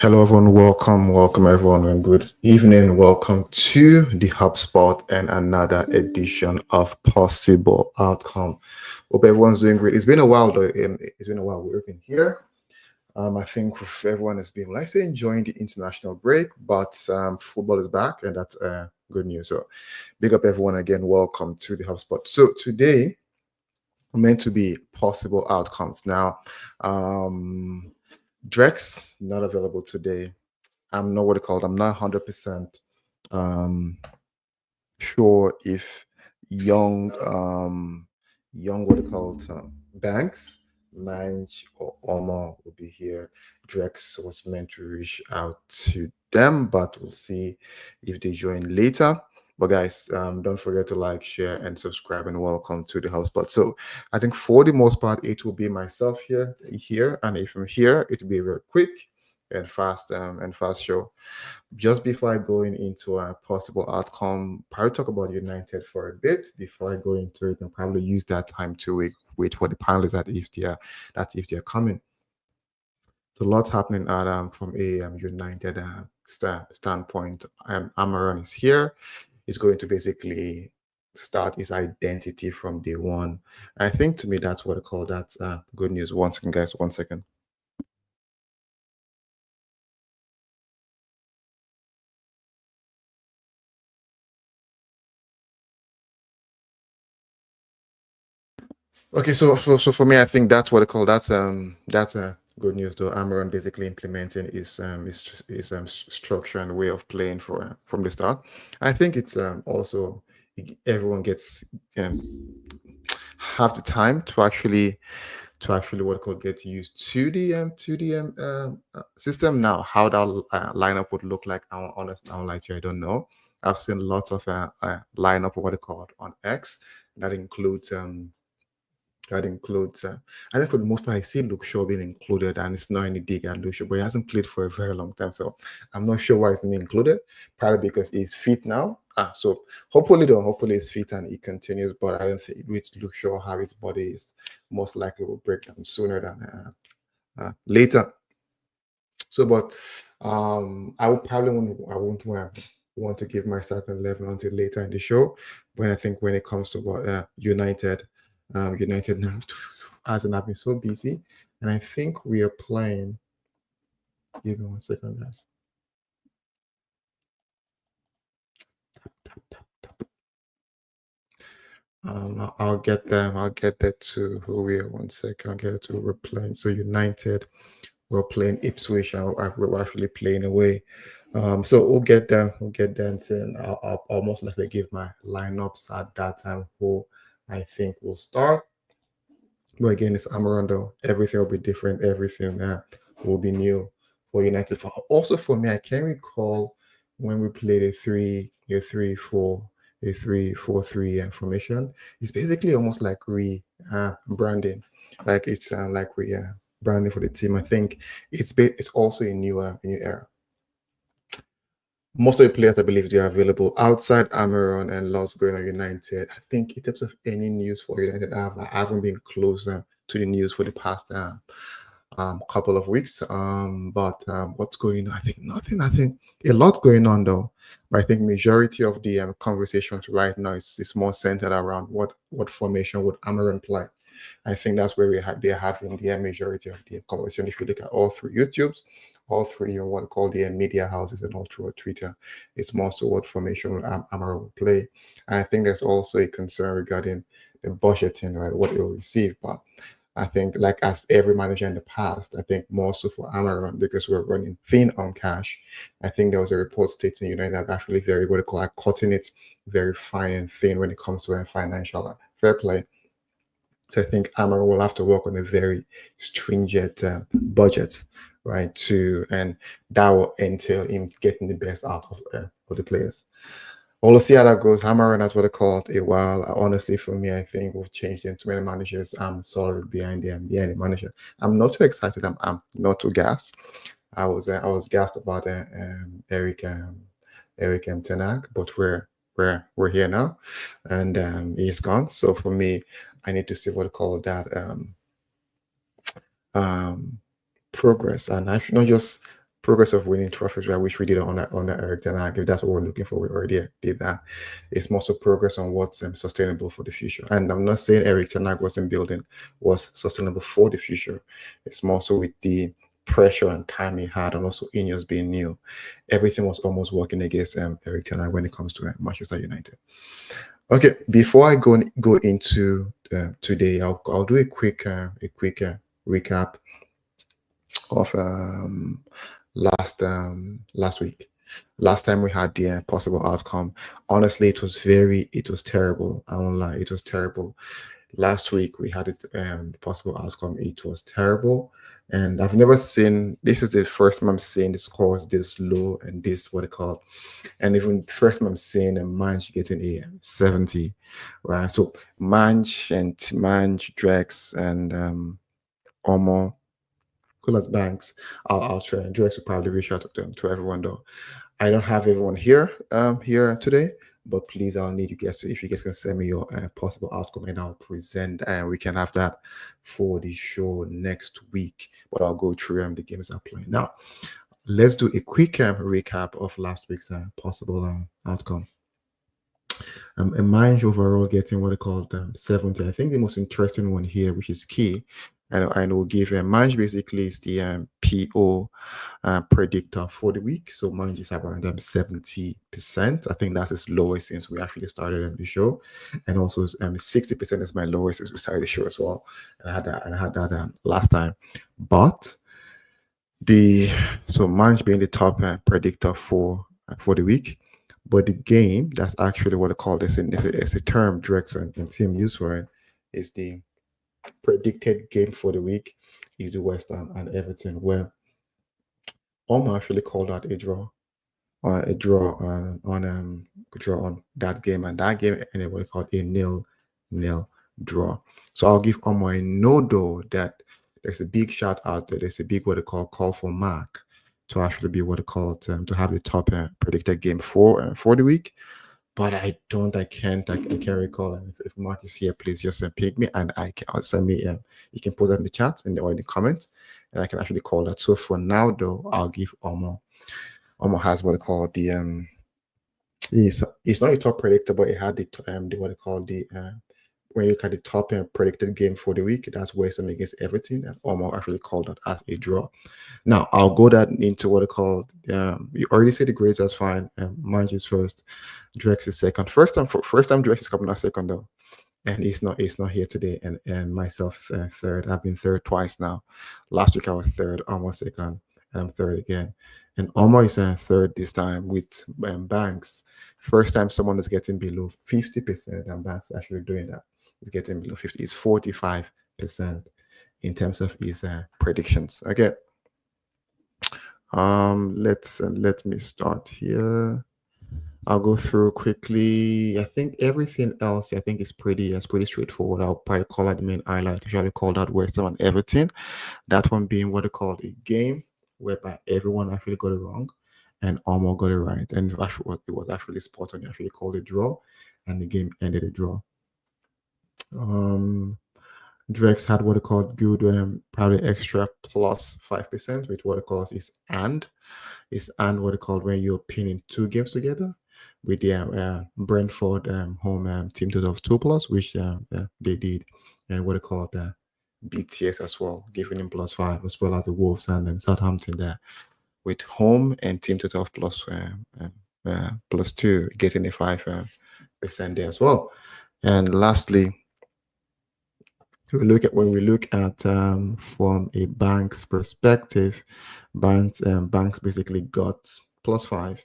Hello, everyone. Welcome, everyone, and good evening. Welcome to the HubSpot and another edition of Possible Outcome. Hope everyone's doing great. It's been a while, though. It's been a while we've been here. I think everyone has been, like I say, enjoying the international break, but football is back, and that's good news. So, big up everyone again. Welcome to the HubSpot. So today, meant to be possible outcomes. Now, Drex not available today. I'm not what it called. I'm not 100% um, sure if young young what it called Banks, Mange or Omar will be here. Drex was meant to reach out to them, but we'll see if they join later. But guys, don't forget to like, share, and subscribe, and welcome to the HubSpot. So I think for the most part, it will be myself here, and if I'm here, it will be very quick and fast show. Just before I go into a possible outcome, probably talk about United for a bit before I go into it, and probably use that time to wait for the panelists that if they're coming. So lots happening at from a United standpoint. Amaran is here. He's going to basically start his identity from day one. I think to me that's what I call that good news. One second, guys. 1 second. Okay, so for me, I think that's what I call that's good news though. Amaron basically implementing his structure and way of playing for from the start. I think it's also everyone gets have the time to actually what I call get used to the system. Now how that lineup would look like, I'll lie to you, I don't know. I've seen lots of lineup of what they call on X that includes I think for the most part, I see Luke Shaw being included, and it's not any dig at Luke Shaw, but he hasn't played for a very long time. So I'm not sure why he's being included, probably because he's fit now. So hopefully he's fit and he continues, but I don't think with Luke Shaw, how his body is most likely will break down sooner than later. So, but I would probably I won't want to give my starting 11 until later in the show. When I think when it comes to what United, United now hasn't been so busy, and I think we are playing. Give me 1 second, guys. I'll get them. I'll get that to who we are. 1 second. I'll get to who we're playing. So United, we're playing Ipswich. We're actually playing away. So we'll get them. We'll get them. And I'll almost likely give my lineups at that time. Who I think will start. But again, it's Amarondo. Everything will be different. Everything will be new for United. Also for me, I can recall when we played a 3-4-3 formation. It's basically almost like branding, like it's like we branding for the team. I think it's also a new era. Most of the players, I believe, they are available outside Amaron and Los going on United. I think in terms of any news for United, I haven't been close to the news for the past couple of weeks. But what's going on? I think nothing. I think a lot going on though. But I think majority of the conversations right now is more centered around what formation would Amaron play. I think that's where they're having the majority of the conversation. If you look at all three YouTubes, all three or what called the media houses and all through Twitter, it's more so what formation Amara will play. And I think there's also a concern regarding the budgeting, right? What it will receive. But I think, like as every manager in the past, I think more so for Amaron because we're running thin on cash. I think there was a report stating United have actually very what they call like cutting it very fine and thin when it comes to a financial fair play. So I think Amaron will have to work on a very stringent budget, right? And that will entail him getting the best out of the players. We'll see how that goes. Amaron, that's what they call it a while. Honestly, for me, I think we've changed into many managers. I'm solid behind the manager. I'm not too excited. I'm not too gassed. I was gassed about Eric Tenag, but we're here now, and he's gone. So for me, I need to see what I call that um, progress, and I should not just progress of winning trophies, right, which we did on the Eric Ten Hag. If that's what we're looking for, we already did that. It's more so progress on what's sustainable for the future. And I'm not saying Eric Ten Hag was sustainable for the future. It's more so with the pressure and time he had, and also Ineos being new, everything was almost working against Eric Ten Hag when it comes to Manchester United. Okay, before I go into today, I'll do a quick recap of last week. Last time we had the possible outcome. Honestly, it was terrible. I won't lie, it was terrible. Last week we had it possible outcome. It was terrible, and I've never seen. This is the first time I'm seeing the scores this low and this what they call, and even first time I'm seeing a Manch getting a 70, right? So Manch, Drex, and Omo, Colas Banks. I'll try. Drex will probably reach out to them, to everyone though. I don't have everyone here today, but please, I'll need you guys to, if you guys can send me your possible outcome, and I'll present, and we can have that for the show next week. But I'll go through the games I'm playing now. Let's do a quick recap of last week's possible outcome. And Minds overall getting what they call 70. I think the most interesting one here, which is key, and we'll give Minds basically is the PO predictor for the week. So Minds is around 70%. I think that's its lowest since we actually started the show, and also 60% is my lowest since we started the show as well. And I had that last time, but so Minds being the top predictor for the week. But the game, that's actually what I call this, it's a term Drex and team use for it, is the predicted game for the week is the West Ham and Everton, where Oma actually called out a draw on that game, and that game ended what they called a 0-0 draw. So I'll give Oma a no though, that there's a big shout out there. There's a big what they call for Mark to actually be what they call to have the top predicted game for the week. But I can't recall. And if Mark is here, please just pick me, and I'll send me. You can post that in the chat or in the comments, and I can actually call that. So for now, though, I'll give Omo. Omo has what they call the It's not a top predictor, but it had the what they call the when you look at the top predicted game for the week, that's West Ham against Everton, and Omo actually called that as a draw. Now I'll go that into what I call. You already said the grades. That's fine. Mine is first. Drex is second. First time Drex is coming out second though, and he's not here today. And myself third. I've been third twice now. Last week I was third, almost second, and I'm third again. And Omo is third this time with Banks. First time someone is getting below 50%, and Banks actually doing that. He's getting below 50. It's 45% in terms of his predictions. Okay. Let me start here. I'll go through quickly. I think everything else is pretty straightforward. I'll probably call out the main highlight. Usually called out West Ham and Everton. That one being what they call a game whereby everyone actually got it wrong and Omo got it right. And it was actually spot on. He actually called a draw, and the game ended a draw. Drex had what they called good, probably extra plus 5% with what it calls is what it called when you're pinning two games together with the Brentford home team total of 2+, which they did, and what it called BTS as well, giving him +5, as well as the Wolves and Southampton there with home and team total of +2, getting a 5% there as well. And lastly, when we look at from a bank's perspective, banks basically got +5,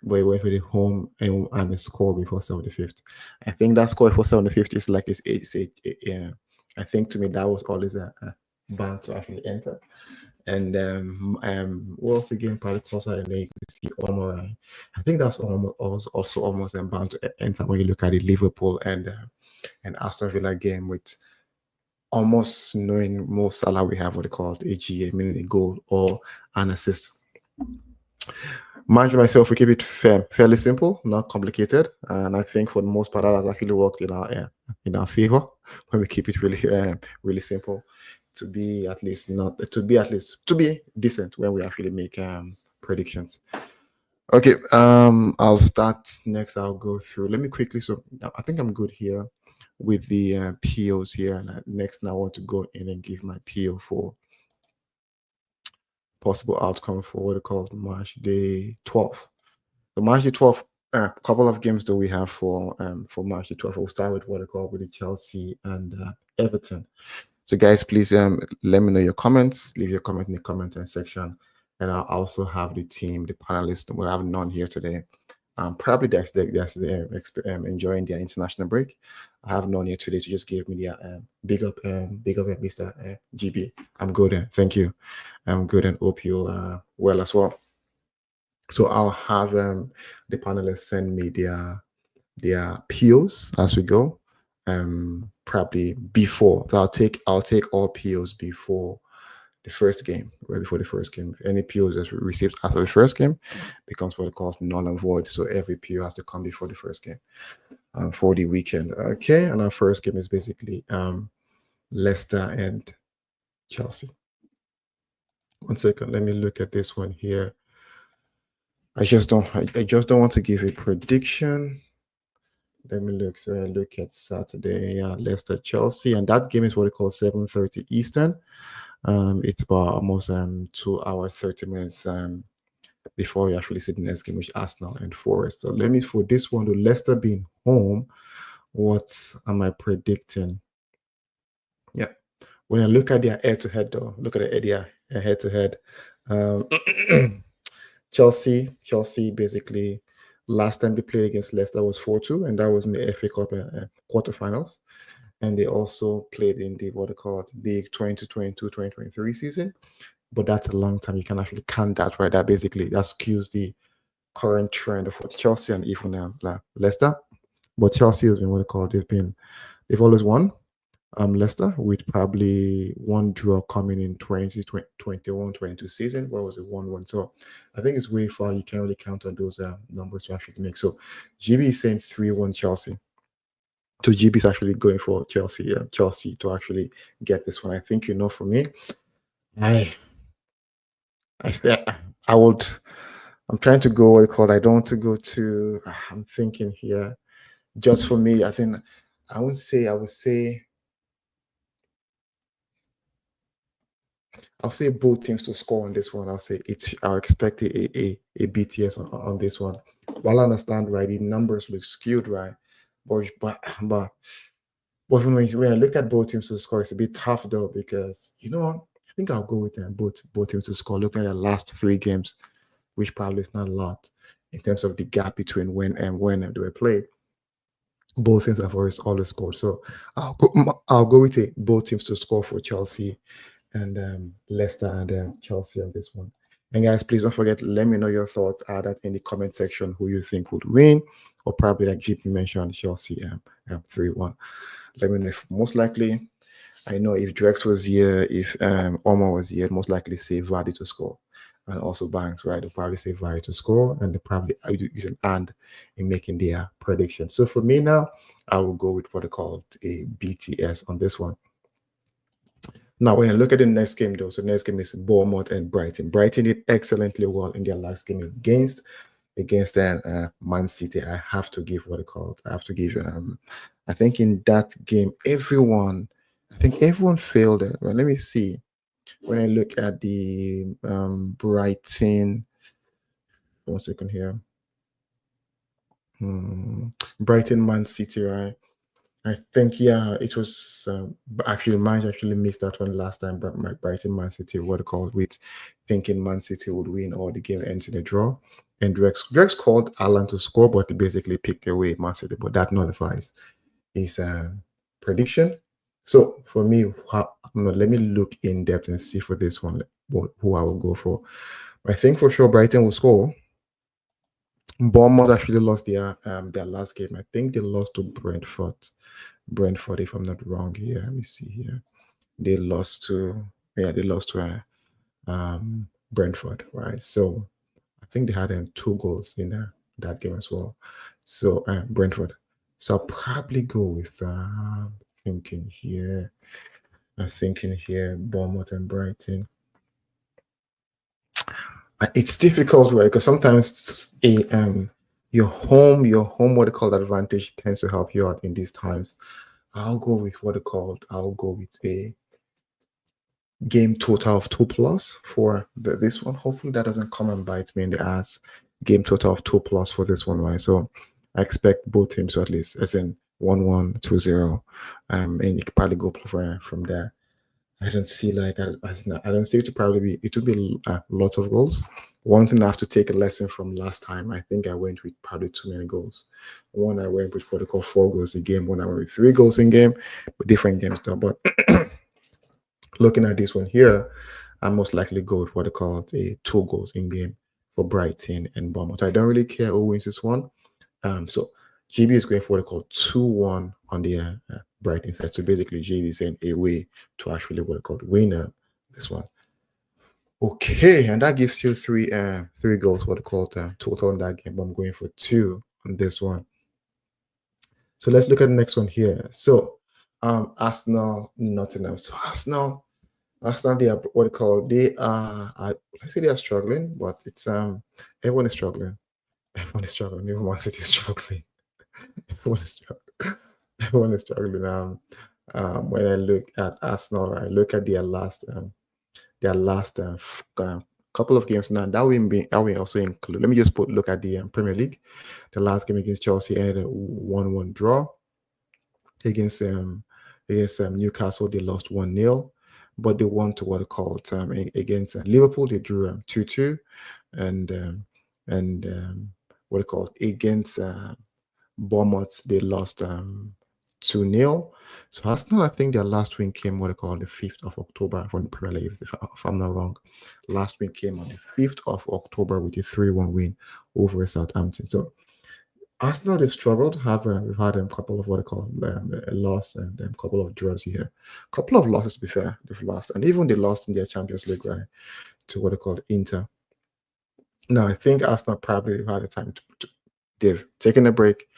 but it went with the home and the score before 75th. I think that score before 75th is like yeah. I think to me that was always a bank to actually enter. And once again, probably closer than they could see Omo. I think that's also almost bound to enter when you look at the Liverpool and Aston Villa game with almost knowing Mo Salah we have what they call AGA, meaning a goal or an assist. Mind myself, we keep it fairly simple, not complicated, and I think for the most part that has actually worked in our favor when we keep it really simple. to be at least not to be at least to be decent when we actually make predictions. Okay, I'll start next. I'll go through. Let me quickly. So I think I'm good here with the POs here. And next, now I want to go in and give my PO for possible outcome for what they call March day 12th. So March the 12th, a couple of games that we have for March the 12th. We'll start with what they call with the Chelsea and Everton. So guys, please let me know your comments. Leave your comment in the comment section, and I'll also have the team, the panelists. We have none here today. Probably they're enjoying their international break. I have none here today to just give me their big up, Mr. GB. I'm good. Thank you. I'm good and hope you well as well. So I'll have the panelists send me their POs as we go. Probably before. So I'll take all POs before the first game, right before the first game. If any PO that's received after the first game becomes what they call null and void. So every PO has to come before the first game for the weekend. Okay, and our first game is basically Leicester and Chelsea. 1 second, let me look at this one here. I just don't want to give a prediction. Let me look. So I look at Saturday, Leicester Chelsea, and that game is what they call 7:30 Eastern. It's about almost 2 hours 30 minutes before we actually see the next game, which Arsenal and Forest. So let me for this one, to Leicester being home, what am I predicting? Yeah, when I look at their head-to-head, though, look at their head-to-head. Chelsea basically last time they played against Leicester was 4-2, and that was in the FA Cup quarterfinals. And they also played in the what they call it, big 2022-2023 season. But that's a long time. You can actually count that, right? That basically that skews the current trend of what Chelsea and even Leicester. But Chelsea has been what they call it, they've always won. Leicester with probably one draw coming in 2021-22 season. What was it? 1-1. So I think it's way far. You can't really count on those numbers to actually make. So GB is saying 3-1 Chelsea. So GB is actually going for Chelsea to actually get this one. I think for me, I would. I'm trying to go what they call. I don't want to go to. I'm thinking here. Just for me, I think I would say. I'll say both teams to score on this one. I'll expect a BTS on this one. While I understand, right, the numbers look skewed, right? But when I look at both teams to score, it's a bit tough though because I think I'll go with them both teams to score. Looking at the last 3 games, which probably is not a lot in terms of the gap between when they were played. Both teams have always scored, so I'll go with both teams to score for Chelsea and Leicester and Chelsea on this one. And guys, please don't forget, let me know your thoughts either in the comment section who you think would win, or probably like GP mentioned, Chelsea 3-1. Let me know if most likely. I know if Drex was here, if Omar was here, most likely say Vardy to score. And also Banks, right? They'll probably say Vardy to score, and they probably use an and in making their prediction. So for me now, I will go with what I call a BTS on this one. Now, when I look at the next game, though, so the next game is Bournemouth and Brighton. Brighton did excellently well in their last game against Man City. I have to give what I call. I have to give. I think in that game, everyone failed it. Well, let me see. When I look at the Brighton, 1 second here. Brighton Man City, right? I think it was actually Man actually missed that one last time. But my Brighton Man City, what it called, with thinking Man City would win or the game ends in a draw. And Drex called Alan to score, but he basically picked away Man City. But that nullifies his prediction. So for me, let me look in depth and see for this one who I will go for. I think for sure Brighton will score. Bournemouth actually lost their last game. I think they lost to Brentford. Brentford, if I'm not wrong here. Let me see here. They lost to Brentford, right? So I think they had 2 goals in that game as well. So Brentford. So I'll probably go with thinking here. I'm thinking here, Bournemouth and Brighton. It's difficult, right? Because sometimes your home what they call advantage tends to help you out in these times. I'll go with what they called. I'll go with a game total of 2+ for this one. Hopefully that doesn't come and bite me in the ass. Game total of 2+ for this one, right? So I expect both teams to at least, as in 1-1, 2-0, and you can probably go from there. I don't see like I don't see it to probably be it would be a lot of goals. One thing I have to take a lesson from last time. I think I went with probably too many goals. One I went with what they call 4 goals a game. One I went with 3 goals in game, but different games though. But looking at this one here, I most likely go with what they call a 2 goals in game for Brighton and Bournemouth. I don't really care who wins this one. So JB is going for what they call 2-1 on the Brighton side. So basically, JB is saying a way to actually what they call win this one. Okay, and that gives you 3 goals what they call total in that game. But I'm going for 2 on this one. So let's look at the next one here. So Arsenal, Nottingham. So Arsenal, they are what they call I say they are struggling, but it's everyone is struggling. Everyone is struggling. Even Man City is struggling. Everyone is struggling. Everyone is struggling. When I look at Arsenal, I look at their last couple of games now. That will also include. Let me just look at the Premier League. The last game against Chelsea ended a 1-1 draw. Against Newcastle, they lost 1-0, but they won to what they call against Liverpool. They drew 2-2, and what they call against Bournemouth, they lost 2-0. So Arsenal, I think their last win came what they call the 5th of October from the Premier League, if I'm not wrong. Last win came on the 5th of October with a 3-1 win over Southampton. So Arsenal, they've struggled. We've had a couple of what they call a loss and a couple of draws here. A couple of losses, to be fair, they've lost. And even they lost in their Champions League, right, to what they call Inter. Now, I think Arsenal probably had a time they've taken a break,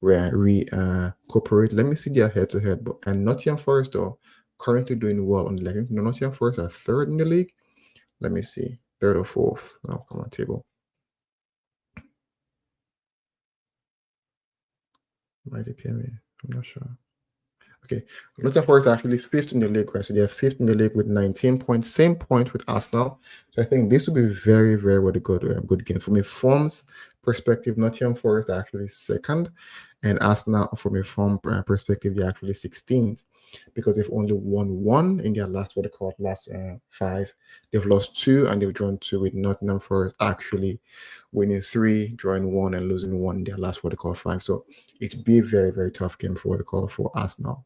cooperate. Let me see their head-to-head. And Nottingham Forest, though, currently doing well on the league. Nottingham Forest are third in the league. Let me see. Third or fourth. Now, come on, table. Might appear me. I'm not sure. Okay, Nottingham Forest are actually fifth in the league, right? So they're fifth in the league with 19 points, same point with Arsenal. So I think this will be very, very what a good game. From a forms perspective, Nottingham Forest are actually second, and Arsenal, from a form perspective, they're actually 16th because they've only won 1 in their last what they call last 5. They've lost 2 and they've drawn 2, with Nottingham Forest actually winning 3, drawing 1, and losing 1 in their last what they call 5. So it'd be a very, very tough game for what they call for Arsenal.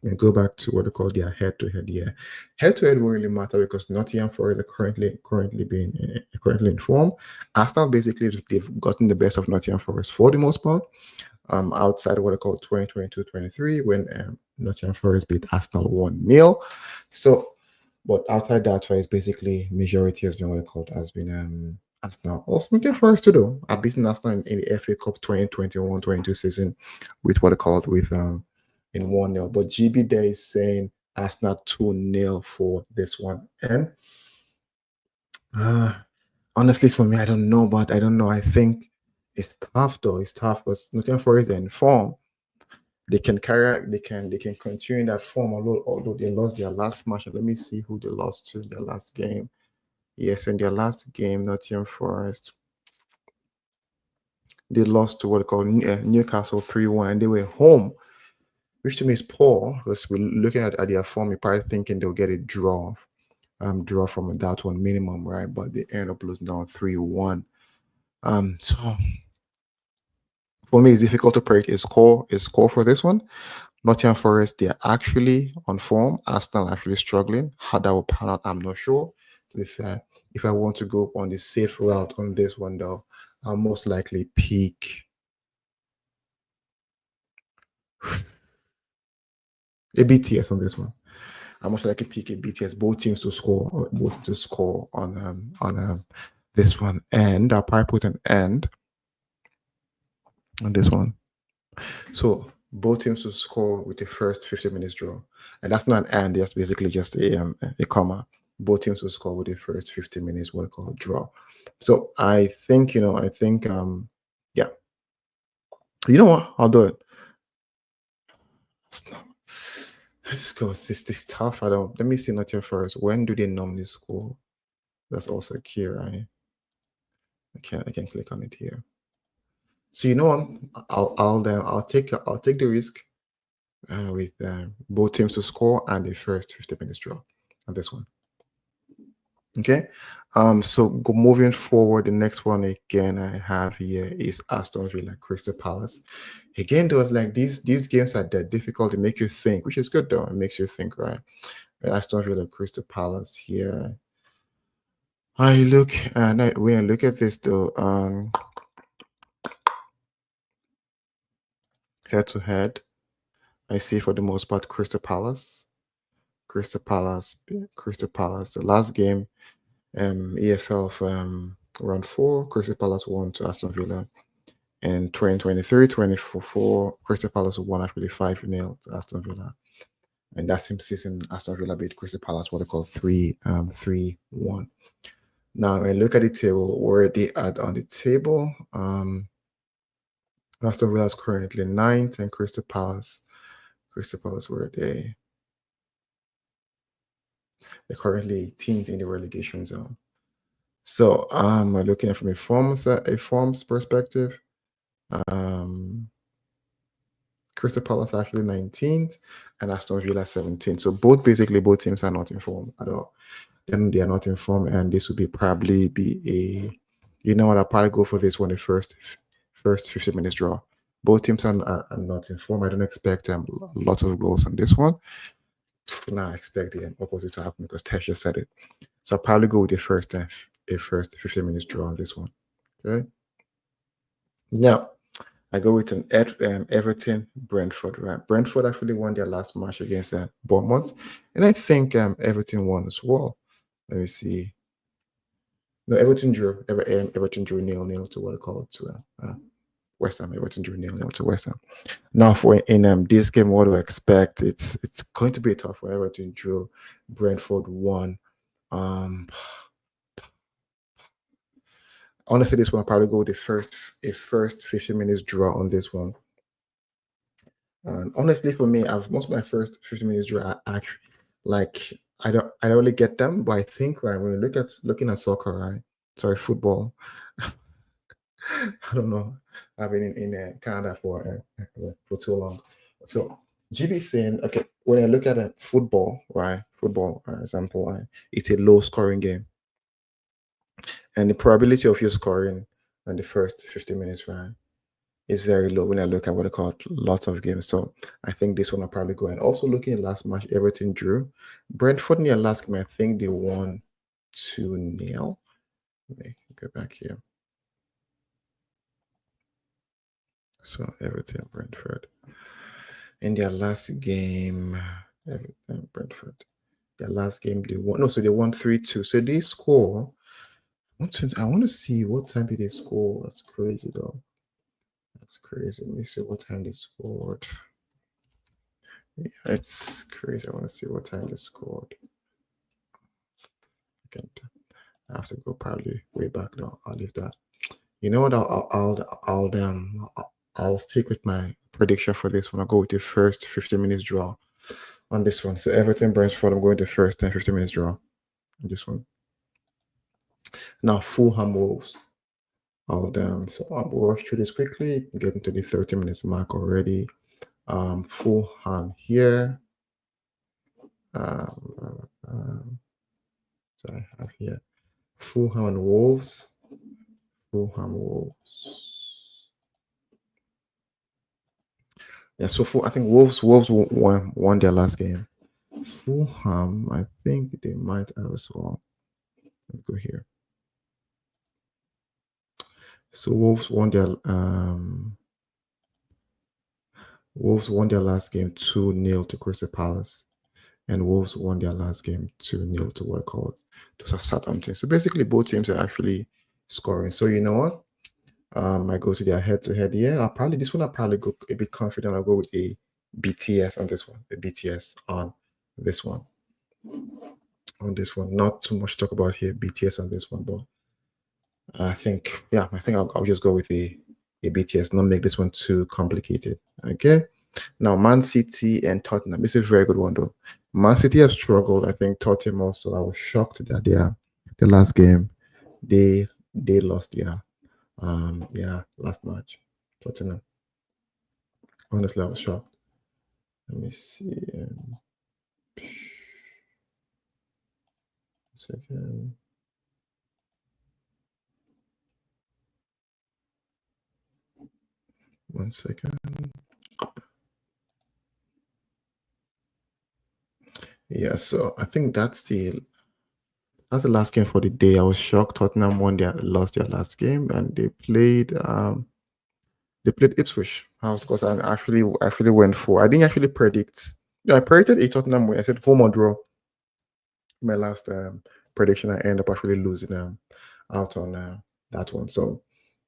And go back to what they call their head-to-head. Yeah, head-to-head won't really matter because Nottingham Forest are currently in form. Arsenal basically they've gotten the best of Nottingham Forest for the most part. Outside of what they call 2022-23 when Nottingham Forest beat Arsenal 1-0. So, but outside that, it's basically majority has been what they called has been Arsenal. Also, Nottingham Forest too, though. I've beaten Arsenal in the FA Cup 2021-22 season with what they called with in 1-0. But GB there is saying Arsenal 2-0 for this one. And honestly, for me, I don't know, but I don't know. I think it's tough though. It's tough because Nottingham Forest are in form. They can continue in that form, although they lost their last match. Let me see who they lost to their last game. Yes, in their last game, Nottingham Forest, they lost to what they call Newcastle 3-1, and they were home, which to me is poor because we're looking at their form. You're probably thinking they'll get a draw from that one minimum, right? But they end up losing down 3-1. So for me, it's difficult to predict a score for this one. Nottingham Forest, they're actually on form. Arsenal actually struggling. How that will pan out, I'm not sure. To be fair, if I want to go on the safe route on this one, though, I'll most likely pick a BTS on this one. I most likely pick a BTS, both teams to score on this one, and I'll probably put an end on this one. So Both teams will score with the first 50 minutes draw. And that's not an and, that's basically just a comma. Both teams will score with the first 50 minutes, what I call draw. So I think, yeah, you know what? I'll do it. It's not, I just go, it's this tough. I don't, let me see not here first. When do they normally score? That's also key, right? I can click on it here. So you know what? I'll take the risk with both teams to score and the first 50 minutes draw on this one. Okay. So moving forward, the next one again I have here is Aston Villa Crystal Palace. Again, though, like these games are that difficult to make you think, which is good though. It makes you think, right? Aston Villa Crystal Palace here. I look and when I look at this though, head to head, I see for the most part Crystal Palace. Crystal Palace, Crystal Palace. The last game, EFL of round 4, Crystal Palace won to Aston Villa. In 2023-24, Crystal Palace won actually 5-0 to Aston Villa. And that same season, Aston Villa beat Crystal Palace what they call 3-1. Now, when you look at the table, where they at on the table, Aston Villa is currently 9th, and Crystal Palace were they're currently 18th in the relegation zone. So looking at from a forms perspective, Crystal Palace actually 19th and Aston Villa 17th. So both teams are not informed at all. Then they are not informed, and this would probably be a, you know what, I'll probably go for this one, the first 50 minutes draw. Both teams are not informed. I don't expect lots of goals on this one. Now I expect the opposite to happen because Tesh just said it. So I'll probably go with the first 50 minutes draw on this one. Okay. Now I go with an Everton Brentford. Right, Brentford actually won their last match against Bournemouth, and I think Everton won as well. Let me see. No, Everton drew. Everton drew 0-0 to what I call it to West Ham. Everton drew 0-0 to West Ham. Now for in this game, what do I expect? It's going to be a tough one. Everton drew. Brentford won. Honestly, this one I'll probably go the first 50 minutes draw on this one. And honestly, for me, I've most of my first 50 minutes draw actually like I don't really get them, but I think right when you looking at soccer, right? Sorry, football. I don't know. I've been in Canada for too long. So GB saying, okay, when I look at football, right? Football, for example, right, it's a low scoring game. And the probability of you scoring in the first 50 minutes, right, is very low when I look at what I call lots of games. So I think this one I'll probably go. And also looking at last match, Everton drew. Brentford in their last game, I think they won 2-0. Let me go back here. So Everton, Brentford. In their last game, Everton, Brentford. Their last game they won. No, so they won 3-2. So they score. I want to see what time did they score. That's crazy though. That's crazy. Let me see what time they scored. Yeah, it's crazy. I want to see what time they scored. I have to go probably way back now. I'll leave that. You know what? I'll stick with my prediction for this one. I'll go with the first 50 minutes draw on this one. So Everton Brentford, I'm going to first 10 50 minutes draw on this one. Now Fulham Wolves. So we'll rush through this quickly. Getting to the 30 minutes mark already. Fulham here. So I have here Fulham and Wolves. Fulham Wolves. Yeah, so I think Wolves won their last game. Fulham, I think they might as well. Let me go here. So Wolves won their last game 2-0 to Crystal Palace. And Wolves won their last game 2-0 to what I call it. Those are Southampton. So basically both teams are actually scoring. So you know what? I go to their head-to-head. Yeah, I'll probably this one. I'll probably go a bit confident. I'll go with a BTS on this one. A BTS on this one. On this one, not too much to talk about here. BTS on this one, but I think yeah, I think I'll just go with a BTS. Not make this one too complicated. Okay. Now, Man City and Tottenham. This is a very good one, though. Man City have struggled. I think Tottenham also. I was shocked that the last game they lost. Yeah, last match. Tottenham. Honestly, I was shocked. Let me see. Second. One second. Yeah, so I think that's the last game for the day. I was shocked. Tottenham lost their last game, and they played Ipswich. I was because I actually went for. I didn't actually predict. Yeah, I predicted a Tottenham win. I said home or draw. My last prediction, I end up actually losing out on that one. So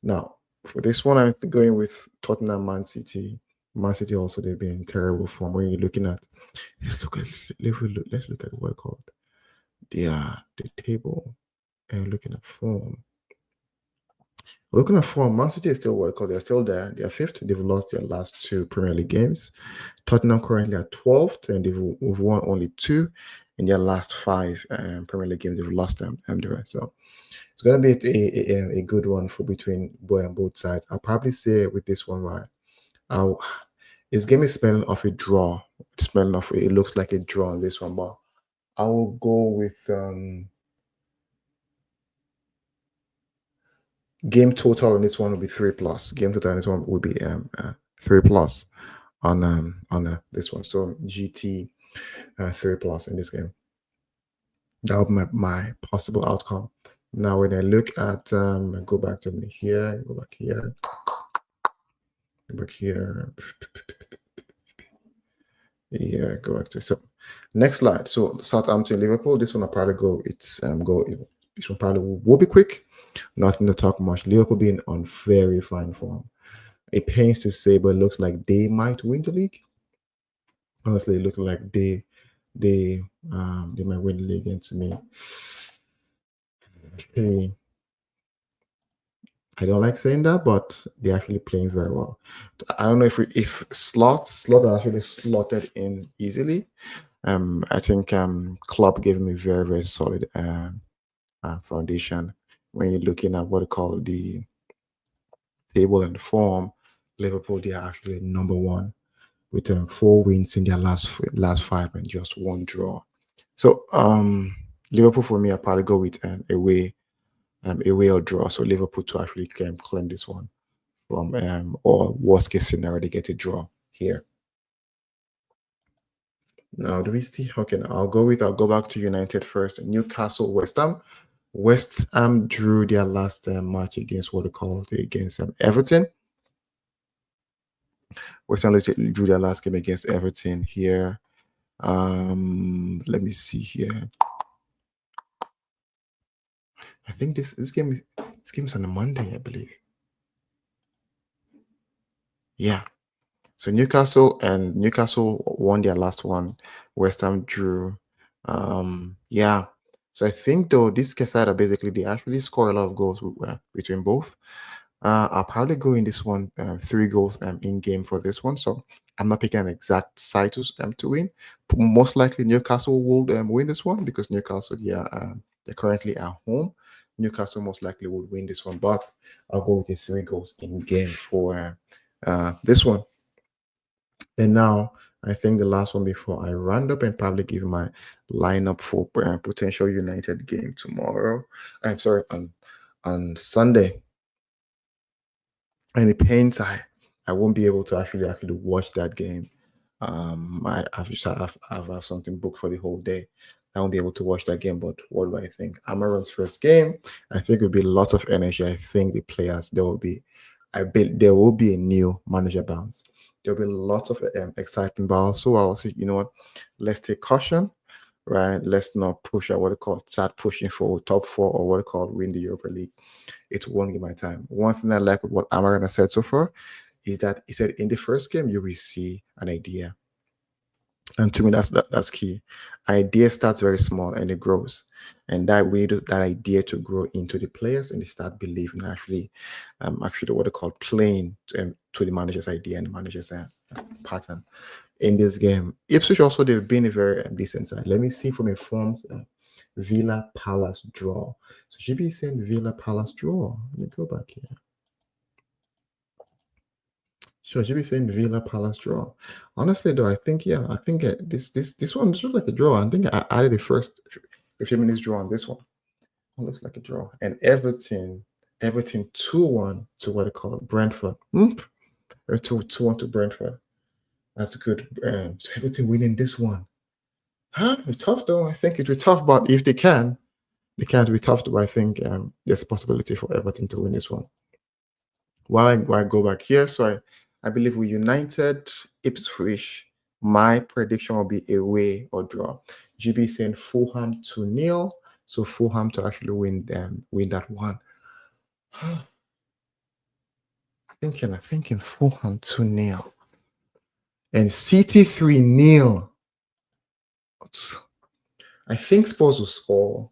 now for this one, I'm going with Tottenham, Man City. Man City also they've been in terrible form. When you're looking at let's look at what called the table and looking at form. Looking at form, Man City is still what called they're still there. They're fifth. They've lost their last two Premier League games. Tottenham currently at 12th, and they've won only two in their last five Premier League games. They've lost them the rest. So it's gonna be a good one for between both sides. I'll probably say with this one, right? I'll this game is smelling of a draw. It's smelling of it looks like a draw on this one, but I will go with game total on this one will be 3+. Game total on this one will be 3+ on this one. So GT 3+ in this game. That would be my possible outcome. Now, when I look at go back to me here, go back here, go back here. Yeah, go back to so next slide. So Southampton, Liverpool. This one will probably go. This one probably will be quick. Nothing to talk much. Liverpool being on very fine form. It pains to say, but it looks like they might win the league. Honestly, it looks like they might win the league. And to me, okay, I don't like saying that, but they're actually playing very well. I don't know if slot are actually slotted in easily. I think Klopp gave me very very solid foundation when you're looking at what they call the table and form. Liverpool they are actually number one with 4 wins in their last five and just one draw. So Liverpool for me, I probably go with away or draw. So Liverpool to actually claim this one from or worst case scenario they get a draw here. Now do we see? Okay, now I'll go back to United first. Newcastle, West Ham. West Ham drew their last match against what they call against Everton. West Ham drew their last game against Everton here. Let me see here. I think this game is on a Monday, I believe. Yeah. So Newcastle won their last one. West Ham drew. Yeah. So I think though this side are basically they actually score a lot of goals between both. I'll probably go in this one 3 goals in game for this one. So I'm not picking an exact side to win. But most likely Newcastle will win this one because Newcastle they're currently at home. Newcastle most likely will win this one, but I'll go with the 3 goals in game for this one. And now I think the last one before I round up and probably give my lineup for potential United game tomorrow. I'm sorry on Sunday. And it pains I won't be able to actually watch that game. I've something booked for the whole day. I won't be able to watch that game. But what do I think? Amaron's first game. I think it will be a lot of energy. I think the players there will be a new manager bounce. There'll be lots of excitement, but also I'll say, you know what? Let's take caution. right? Let's not push at what they call start pushing for top four or what they call win the Europa League. It won't give my time. One thing I like with what Amaran has said so far is that he said in the first game you will see an idea. And to me, that's key. Idea starts very small and it grows, and that we need that idea to grow into the players, and they start believing actually what they call playing to the manager's idea and the manager's pattern in this game. Ipswich also they've been a very decent side. Let me see from a forms Villa Palace draw. So should be saying Villa Palace draw. Let me go back here. Sure, should be saying Villa Palace draw. Honestly, though, I think this one looks like a draw. I think I added the first 15 minutes draw on this one. It looks like a draw. And Everton 2-1 to what they call it, Brentford. 2-1 to Brentford. That's good. So Everton winning this one. Huh? It's tough though. I think it'll be tough, but if they can't be tough. But I think there's a possibility for Everton to win this one. While I go back here, so I believe we United, Ipswich. My prediction will be away or draw. GB saying Fulham 2-0, so Fulham to actually win that one. I'm thinking Fulham 2-0 and City 3-0. I think Spurs will score.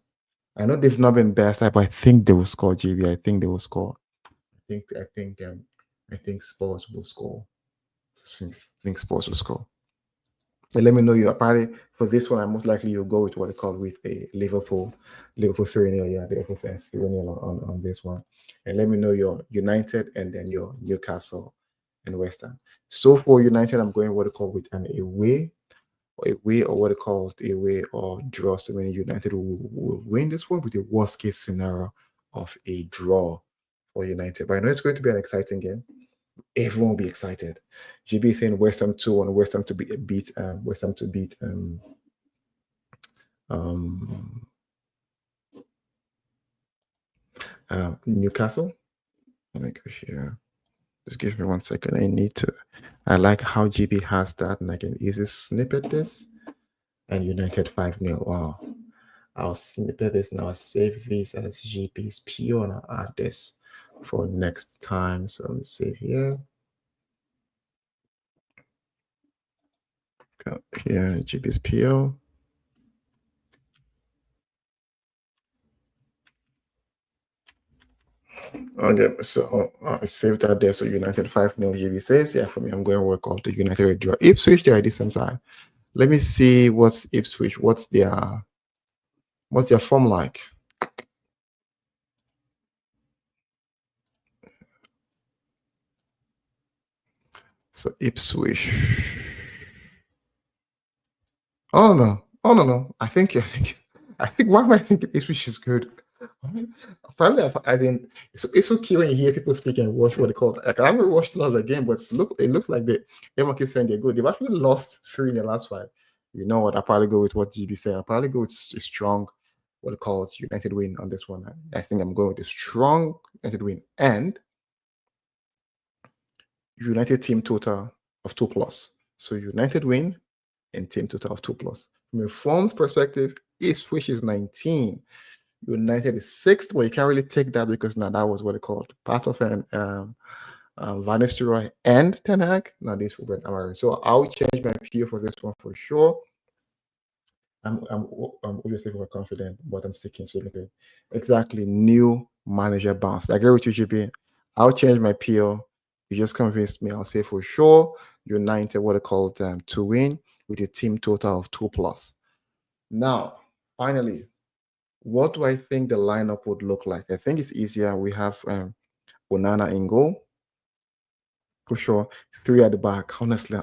I know they've not been best, but I think they will score. GB, I think they will score. I think Spurs will score. I think Spurs will score. And let me know your party for this one. I most likely you'll go with what they call with a Liverpool 3-0. Yeah, Liverpool 3-0 on this one. And let me know your United and then your Newcastle and West Ham. So for United, I'm going what they call with an away or what they call away or draw. So many United will win this one with the worst case scenario of a draw for United. But I know it's going to be an exciting game. Everyone will be excited. GB saying West Ham 2 and West Ham to beat Newcastle. Let me go here. Just give me 1 second. I like how GB has that, and I can easily snippet this. And United 5-0. Wow. I'll snippet this now. Save this as GB's PO and I'll add this for next time. So let me save here. Go here, GB's PO. Okay, so I saved that there. So United 5-0 GB says, yeah, for me, I'm going to work off the United draw. Ipswich, they're a decent side. Let me see what's Ipswich. What's their form like? So Ipswich. Oh no. I think why am I thinking Ipswich is good? Apparently, I didn't. It's okay when you hear people speak and watch what they call. Like I haven't watched a lot of the game, but it looks like everyone keeps saying they're good. They've actually lost 3 in the last 5. You know what? I'll probably go with what GB said. I'll probably go with a strong, what they call it, United win on this one. I think I'm going with a strong United win and United team total of 2+. So United win and team total of 2+. From a forms perspective, Ipswich is 19. United is 6th, but you can't really take that because now that was what they called part of an Van Nistelrooy and Ten Hag. Now this will be Amarin. So I'll change my PO for this one for sure. I'm obviously overconfident, but I'm sticking to it. Exactly, new manager bounce. I agree with you, GB. I'll change my PO. You just convinced me. I'll say for sure United, what they call to win with a team total of 2+. Now, finally, what do I think the lineup would look like? I think it's easier. We have Onana in goal. For sure. 3 at the back. Honestly,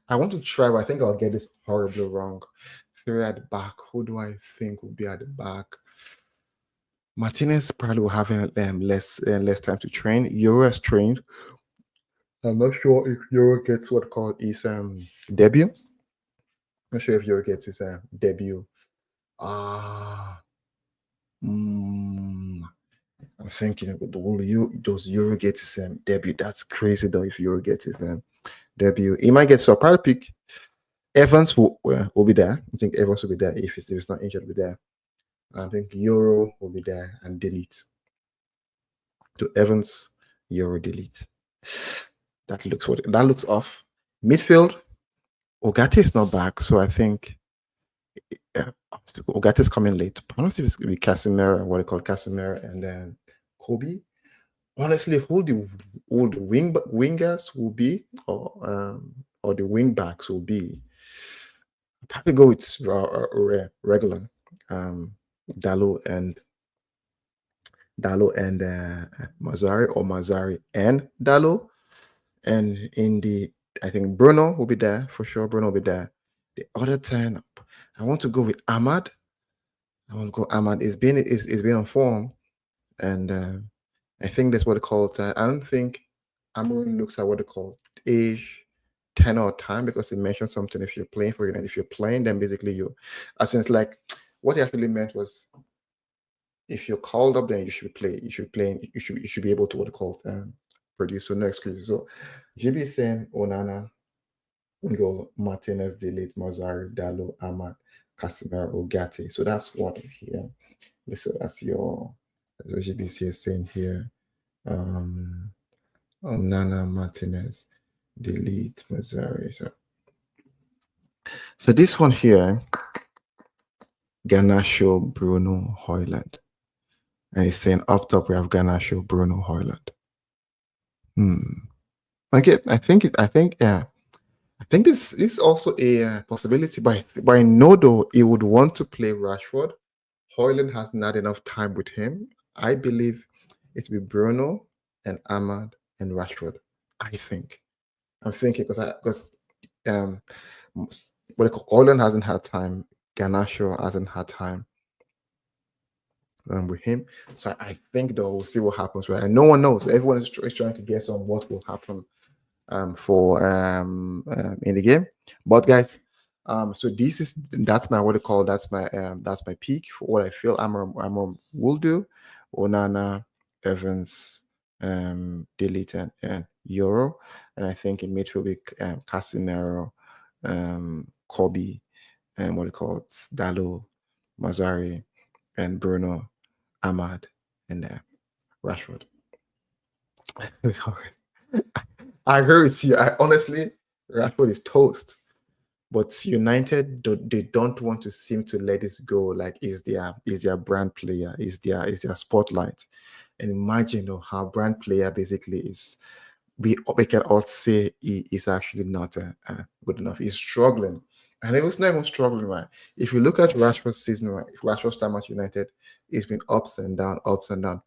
I want to try, but I think I'll get this horribly wrong. 3 at the back. Who do I think will be at the back? Martinez probably will have less time to train. Euro has trained. I'm not sure if Euro gets what called his debut. I'm not sure if Euro gets his debut. I'm thinking those Euro gets his debut. That's crazy though. If Euro gets his debut, he might get so. I'll probably pick Evans will be there. I think Evans will be there if it's not injured. Will be there. I think Euro will be there and delete. To Evans, Euro delete. That looks off. Midfield, Ogate is not back, so I think Ogate is coming late. I don't know if it's gonna be Casemiro, what they call Casemiro, and then Kobe. Honestly, who the wingers will be, or the wing backs will be. I'll probably go with regular Dalo and Mazari, or Mazari and Dalo. And in the, I think Bruno will be there for sure. Bruno will be there. The other 10, I want to go with Ahmad. I want to go Ahmad. It's been on form, and I think that's what they call it. I don't think Amron looks at what they call age, tenor, or time, because it mentioned something. If you're playing for United, if you're playing, then basically as in it's like what he actually meant was, if you're called up, then you should play. You should play. You should be able to what they call produce. So no excuses. So GB is saying Onana, Ungo, Martinez, Delete, Mozari, Dalo, Ahmad, Casimir, Ogati. So that's what here. So that's what GBC is saying here. Onana, Martinez, Delete, Mozari. So this one here, Garnacho, Bruno, Hoyland. And he's saying up top we have Garnacho, Bruno, Hoyland. Okay, I think this is also a possibility, but I know though he would want to play Rashford. Hoyland has not enough time with him. I believe it will be Bruno and Ahmad and Rashford. I'm thinking because Hoyland hasn't had time. Garnacho hasn't had time with him. So I think though we'll see what happens. Right, and no one knows. Everyone is trying to guess on what will happen for in the game. But guys, so that's my that's my peak for what I feel Amram will do. Onana, Evans, Delete, and Euro, and I think in midfield with Casemiro, Kobe, and Dalo, Mazzari, and Bruno, Ahmad, and Rashford. I agree with you. Honestly, Rashford is toast. But United, they don't want to seem to let this go. Like is their brand player, is their spotlight. And imagine how brand player basically is. We can all say he is actually not good enough. He's struggling. And it was not even struggling, right? If you look at Rashford's season, right, Rashford's time at United, it's been ups and down,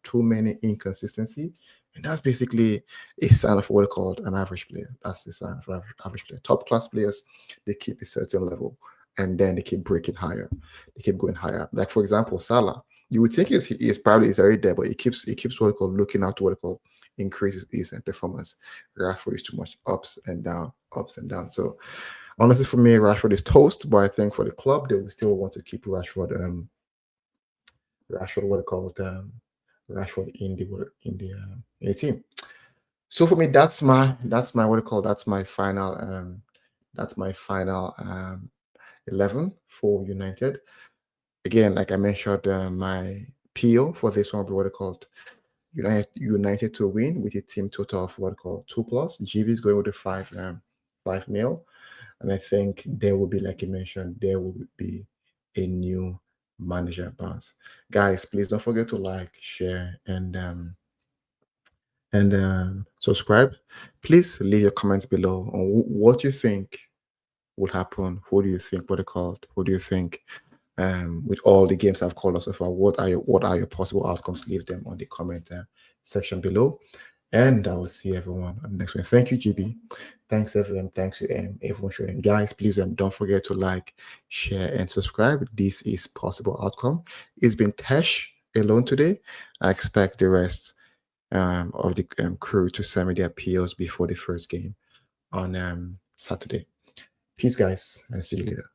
too many inconsistency. And that's basically a sign of what we call an average player. That's the sign of average player. Top class players, they keep a certain level and then they keep breaking higher. They keep going higher. Like for example, Salah, you would think he's probably already there, but he keeps what we call looking out to what we call increases his performance. Rashford is too much ups and down. So honestly, for me, Rashford is toast, but I think for the club, they will still want to keep Rashford. Rashford in the team. So for me, that's my final 11 for United. Again, like I mentioned, my PO for this one will be what I called United to win with a team total of what I call 2+. GB is going with a 5-0. And I think there will be, like you mentioned, there will be a new manager bounce. Guys, please don't forget to like, share, and subscribe. Please leave your comments below on what you think would happen. Who do you think what they called? Who do you think with all the games I've called us so far? What are your possible outcomes? Leave them on the comment section below. And I will see everyone on the next one. Thank you, GB. Thanks, everyone. Thanks to everyone sharing. Guys, please don't forget to like, share, and subscribe. This is Possible Outcome. It's been Tesh alone today. I expect the rest of the crew to send me their POs before the first game on Saturday. Peace, guys, and see you later.